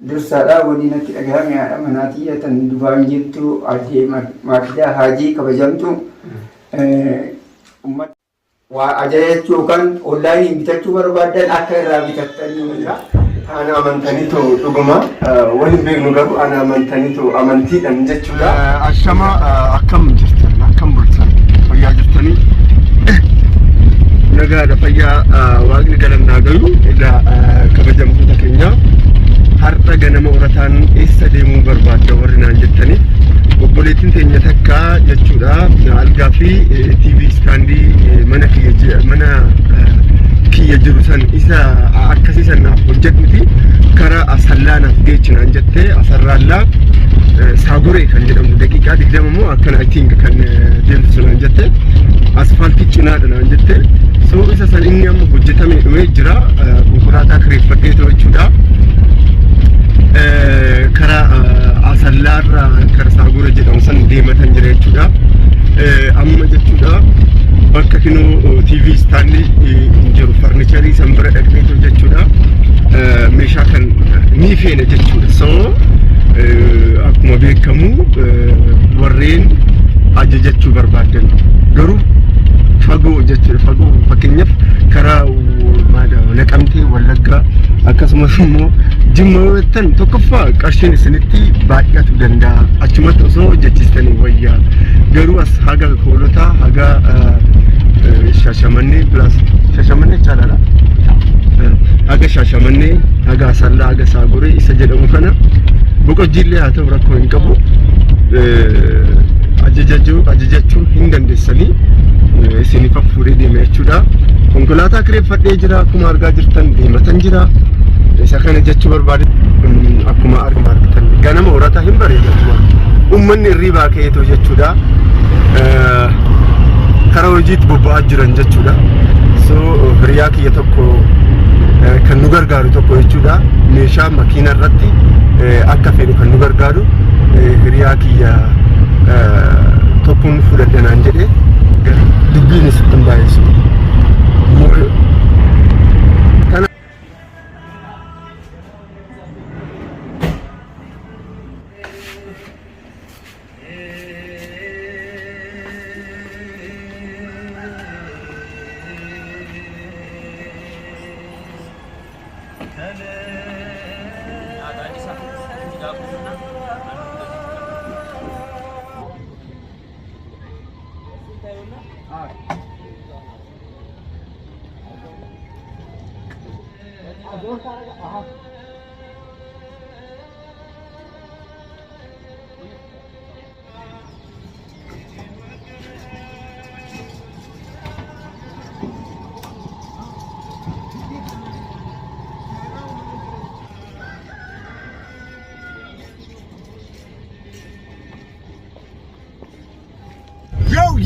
Dursaadhaa waliinatti dhagahame haadha manaatii tan Dubaan jirtu Aadde Maakidaa Haajii kabajamtu waa ajajachuu kan onlaayinii bitachuu barbaadan akka irraa bitattanii ana amantaniitu dhuguma waliin beeknu garuu ana amantaniitu amantiidhaan jechuudha. Ashama akkam jirtan akkam bultan fayyaa jirtanii nagaadha fayyaa waaqni galannaa galu egaa kabajamtoota keenya har'a ganama urataan eessa deemuu barbaadda warri naan jettanii obboleettiin teenya takka jechuudha algaa fi TV istaandii mana kiyya jiru san isa akkasii sanaaf hojjetuuti karaa asallaanaaf geechinaan jettee asarraallaa saaguree kan jedhamu daqiiqaa 20 moo akkana I think kan deemtu sanaan jettee asfaaltii cinaadha naan jettee soo isa san inni amma hojjetamee dhumee jira konkolaataa kireeffadhee jechuudha. Karaa asallaarra karaa saagura jedhamu san deematan jira jechuudha. Amma jechuudha bakka kinoo TV istaandii jiru farnicharii san bira dhaqneetu jechuudha. Meeshaa kan ni feena jechuudha. So akkuma beekamu warreen ajajachuu barbaadan garuu fagoo jechuudha. Fagoo fakkeenyaaf karaa Naqamtee Wallaggaa akkasumas immoo Jimma wettan tokkoffaa qarshiin isinitti baay'atu danda'a achumatti osoo hojjechiistanii wayyaa garuu as haga koolotaa haga Shaashamannee plus Shaashamannee chaalaadha haga Shaashamannee haga Asallaa haga Saaguree isa jedhamu kana boqojjiillee haa ta'u rakkoo hin qabu ajajachuu hin dandeessanii isiniif fuudhee deema jechuudha. Konkolaataa kireeffadhee jira akkuma argaa jirtan deematan jira isa kana jechuu barbaade akkuma argitan ganama urataa hin bareedu ummanni irriibaa ka'eetoo jechuudha karaa hojiitti bobba'aa jiran jechuudha. So hiriyaa kiyya tokko kan nu gargaaru tokko jechuudha meeshaa makiina irratti akka fedhu kan nu gargaaru hiriyaa kiyya tokkoon fudhadhanaan jedhee dubbiin isitti hin baay'isu.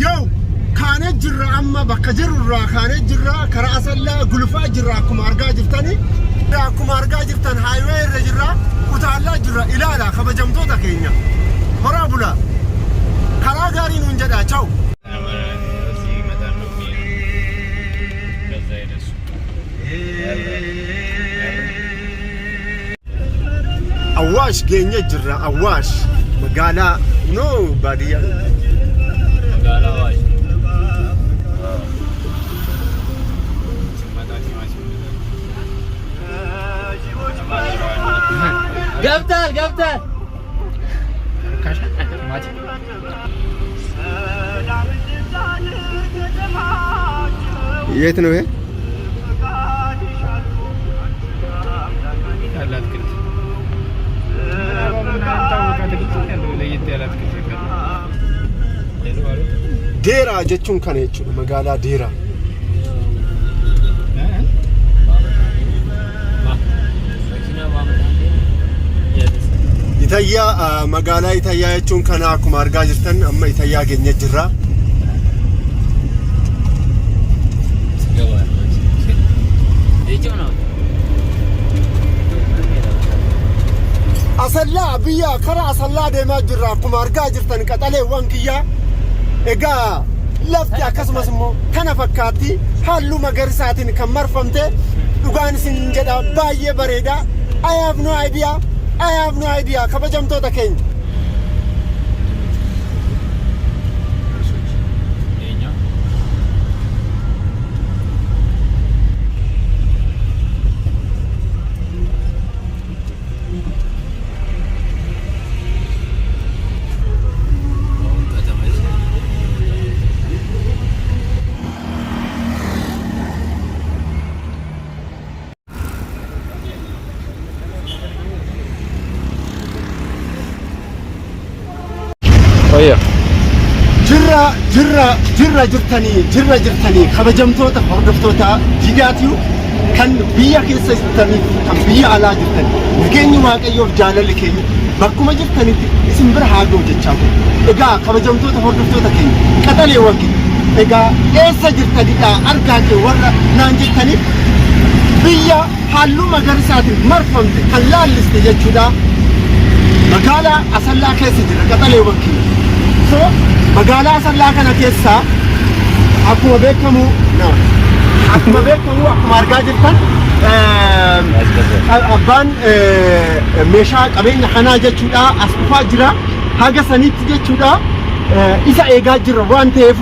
Yo, kaane jirra amma bakka jirurraa kaane jirra karaa asallaa gulfaa jirra akkuma argaa jirtan highway irra jirra utaallaa jirra ilaala kabajamtoota keenya horaa bula karaa gaarii nuun jedha ciao. Awaash geenye jirra Awaash magaalaa no baadiyyaa Gaftar የት ነው ይሄ? ዴራ jechuun kana jechuudha magaalaa ዴራ Itayyaa magaalaa Itayyaa jechuun kana akkuma argaa jirtan amma Itayyaa geenye jirra asallaa biyya karaa asallaa deemaa jirra akkuma argaa jirtan qaxaleewwan kiyya egaa lafti akkasumas immoo kana fakkaatti halluu magariisaatiin kan marfamte dhugaan isin jedha baay'ee bareeda. I have no idea kabajamtoota keenya. jirra jirtanii kabajamtoota hordoftoota Diidaatiyu kan biyya keessa jirtanii kan biyya alaa jirtan nageenyi waaqayyoof jaalalli keenya bakkuma jirtanitti isin bira haa ga'u jechaa egaa kabajamtoota hordoftoota keenya qaxaleewwan egaa eessa jirtanidha argaa kee warra naan jirtaniif biyya halluu magariisaatiin marfamte kan laalliste jechuudha. Magaalaa Asallaa keessa jira qaxaleewwan keenya. So magaalaa Asallaa kana keessa akkuma beekamu akkuma argaa jirtan abbaan meeshaa qabeenya kanaa jechuudha as dhufaa jira haga saniitti jechuudha isa eegaa jirra waan ta'eef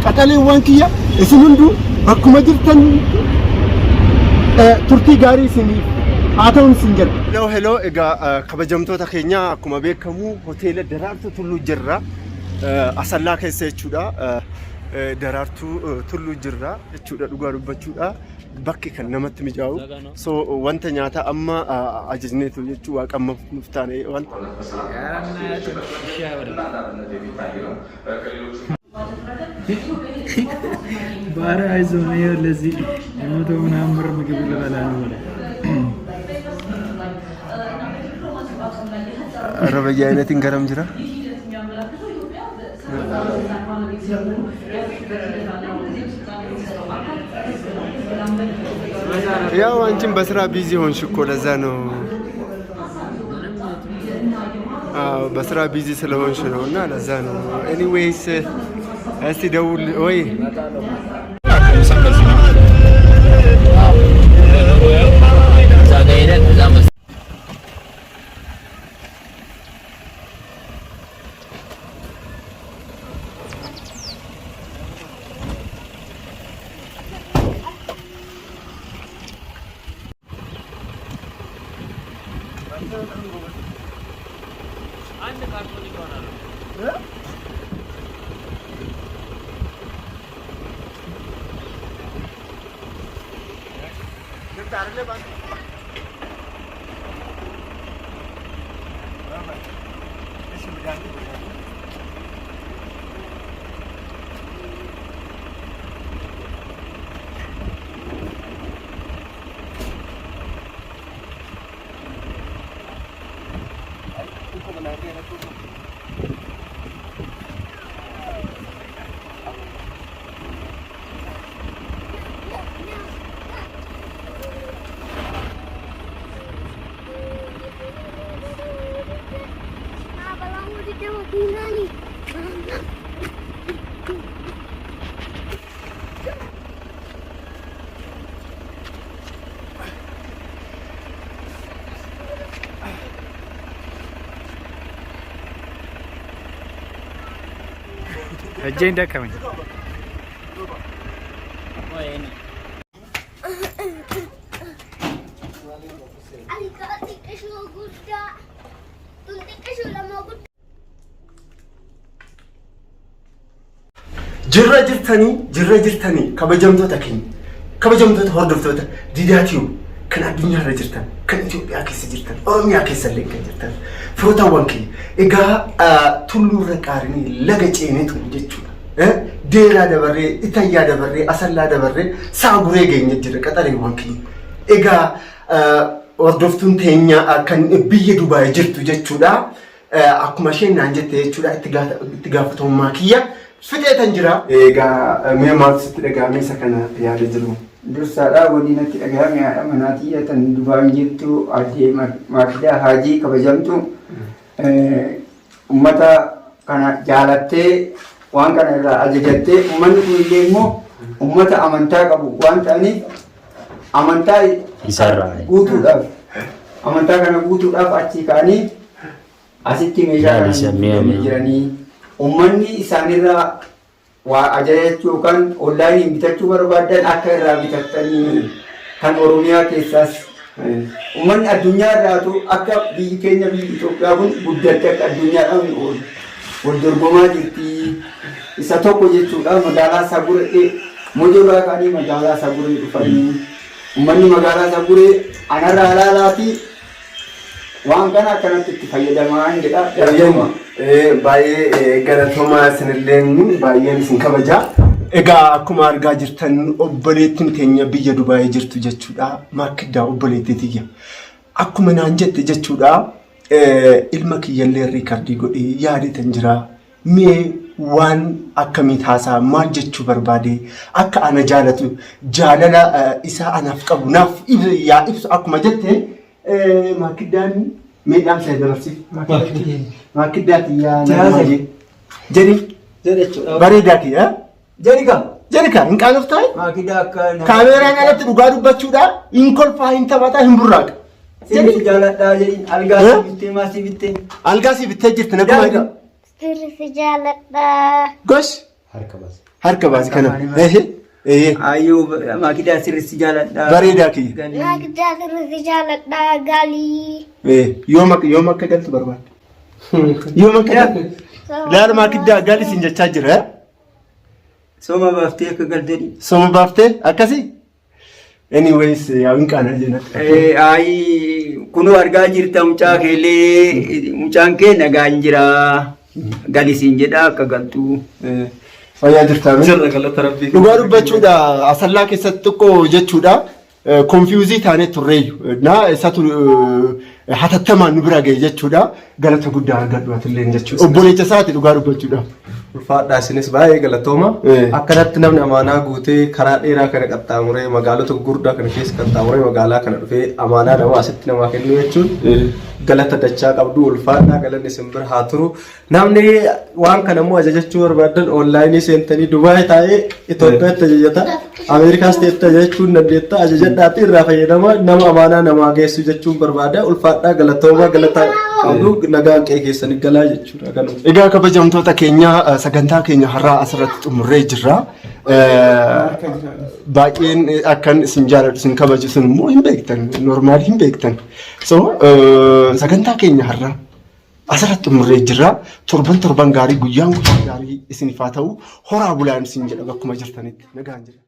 qaxaleewwan kiyya isin hunduu bakkuma jirtan turtii gaarii isiniif haa ta'uun isin jedha. Hello egaa kabajamtoota keenya akkuma beekamu hoteela Daraartuu Tulluu jirra Asallaa keessa jechuudha. Daraartuu Tulluu jirra jechuudha dhugaa dubbachuudha bakki kan namatti mijaa'u so wanta nyaata amma ajajneetu jechuu waaqamma muftaane wanta ባራ አይዞህ ነው ለዚህ ሞቶ ምናምን ብር ምግብ ልበላ ነው ኧረ በየአይነትን ገረም ጅራ ያው አንቺም በስራ ቢዚ ሆንሽ እኮ ለዛ ነው በስራ ቢዚ ስለሆንሽ ነውና ለዛ ነው ኤኒዌይስ እስቲ ደውል ወይ አንድ ካርቶን ይሆናል ዳርለ ባንክ እሺ ብዳን እጄን ደከመኝ jirra jirtanii kabajamtoota keenya kabajamtoota hordoftoota Diidaatiyu kan addunyaa irra jirtan kan Itoophiyaa keessa jirtan Oromiyaa keessa illee kan jirtan firootawwan keenya egaa tulluu irra qaarinii laga ceenetu jechuudha deeraa dabarree Itayyaa dabarree Asallaa dabarree Saaguree geenye jira qaxaleewwan keenya egaa hordoftuun teenya kan biyya Dubaay jirtu jechuudha akkuma isheen naan jette jechuudha itti gaafatamummaa kiyya fixeetan jira. Egaa mee maaltu sitti dhaga'ame isa kana yaada jiru? Dursaadhaa godinatti dhagahame haadha manaatii tan Dubaan jirtu addee Maakidaa Haajii kabajamtu ummata kana jaalattee waan kana irraa ajajattee ummanni kun illee immoo ummata amantaa qabu waan ta'aniif amantaa isaarraa guutuudhaaf amantaa kana guutuudhaaf achii ka'anii asitti meeshaa kana jiranii ummanni isaanirraa waa ajajachuu yookaan onlaayiniin bitachuu barbaadan akka irraa bitatanii kan Oromiyaa keessaas ummanni addunyaa irraatu akka biyyi keenya biyyi Itoophiyaa kun guddatte akka addunyaadhaan wal dorgomaa jirti. Isa tokko jechuudha magaalaa Saguree mojoolaa kaanii magaalaa Saguree dhufanii ummanni magaalaa Saguree anarraa alaalaati waan kana akkanatti itti fayyadamaa jedha. Baay'ee galatoomaa isinillee baay'een isin kabajaa. Egaa akkuma argaa jirtan obboleettiin keenya biyya Dubaayii jirtu jechuudha. Maakiddaa obboleettii tiyya. Akkuma naan jette jechuudha ilma kiyyallee riikardii godhee yaadatan jira. Mee waan akkamii taasaa maal jechuu barbaade akka ana jaalatu jaalala isaa anaaf qabu naaf yaa ibsu akkuma jette maakiddaan miidhaan isaa dabarsiif maakiddaati yaa nama jedhi bareedaati Jerika hin qaanoftaa kaameeraan alatti dhugaa dubbachuudha hin kolfaa hin taphataa hin burraaqa. Sirri jaaladhaa jedhin algaa bittee maasii bittee algaa si bittee jirti naguma jedhi. Sirri jaaladhaa. Gosh harka baasi kana. Ayyuu maakidaa sirri jaaladhaa. Bareedaa kiyya. Maakidaa sirri jaaladhaa gaalii. Yoom akka galtu barbaadde? Yoom akka galtu? Laala maakidaa gaalii siin jechaa jira. Sooma baaftee akka galtanii. Sooma baaftee akkasii? Anyways yaa hin qaana jenna. Kunoo argaa jirta mucaa keellee mucaan kee nagaan jira. Galisiin jedha akka galtu. Fayyaa jirtaa dhugaa dubbachuudha asallaa keessatti tokko jechuudha konfiyuuzii taanee turreeyyu na isatu hatattamaan nu bira ga'e jechuudha galata guddaa argadhu atillee jechuudha obboleessa isaati dhugaa dubbachuudha. Ulfaadhaa isinis baay'ee galatooma. Akkanatti namni amaanaa guutee karaa dheeraa kana qaxxaamuree magaalota gurguddaa kana keessa qaxxaamuree magaalaa kana dhufee amaanaa namaa asitti namaa kennu jechuun galata dachaa qabdu ulfaadhaa galanni isin bira haa turu. Namni waan kana immoo ajajachuu barbaadan onlaayinii seentanii Dubaay taa'ee Itoophiyaatti ajajata Ameerikaas ta'etti ajajachuun dandeetta ajajadhaatti irraa fayyadama nama amaanaa namaa geessu jechuun barbaada ulfaadhaa galatooma galata qabdu nagaan qe'ee keessanii galaa jechuudha. Egaa kabajamtoota keenya sagantaa keenya har'aa asirratti xumurree jirra. Baay'een akkan isin jaalladhu isin kabaju sun immoo hin beektan normaali hin beektan. So sagantaa keenya har'aa asirratti xumurree jirra. Torban gaarii guyyaan gaarii isiniif haa ta'u horaa bulaan isin jedha bakkuma jirtanitti nagaan jira.